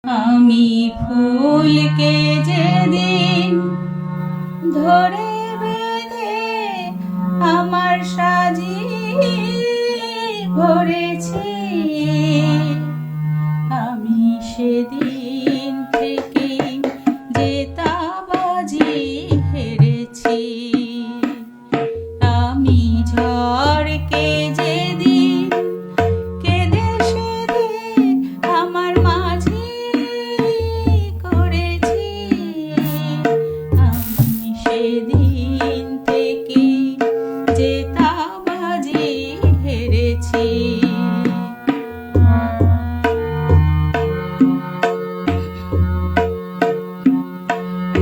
আমি ফুলকে যেদিন ধরে বেঁধে আমার সাজিয়ে ভরেছি, আমি সেদিন থেকে জেতাবাজি হেরেছি। আমি ঝড়কে যেদিন কেঁদে সেধে আমার মাঝি করেছি, আমি সেদিন থেকে জেতাবাজি হেরেছি।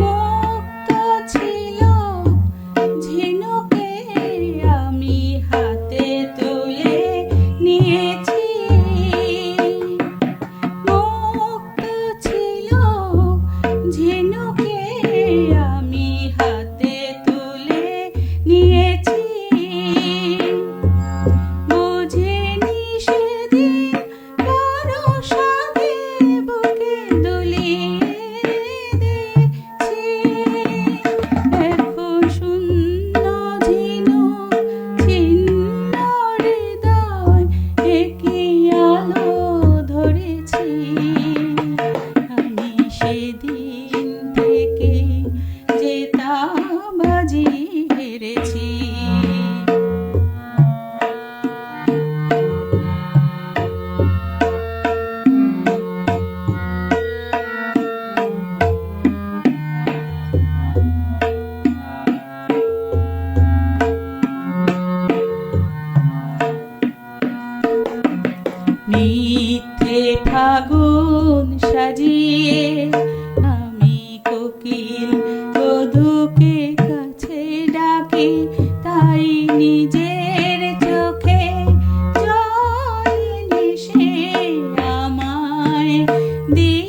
মুক্ত ছিল ঝিনুকে আমি হাতে তুলে নিয়েছি, মুক্ত ছিল ঝিনুকে আমি হাতে তুলে নিয়েছি। বুঝিনি সেদিন বরষাতে বুকে দুলিয়ে দিয়েছি। এখন শূন্য ঝিনুক ছিন্ন হৃদয় একই আলো ধরেছি, আমি সেদিন থেকে জেতাবাজি হেরেছি। মিথ্যে ফাগুন সাজিয়ে আমি কোকিল বধূকে কাছে ডাকি, তাই নিজের চোখে জল মিশে আমায় দিয়ে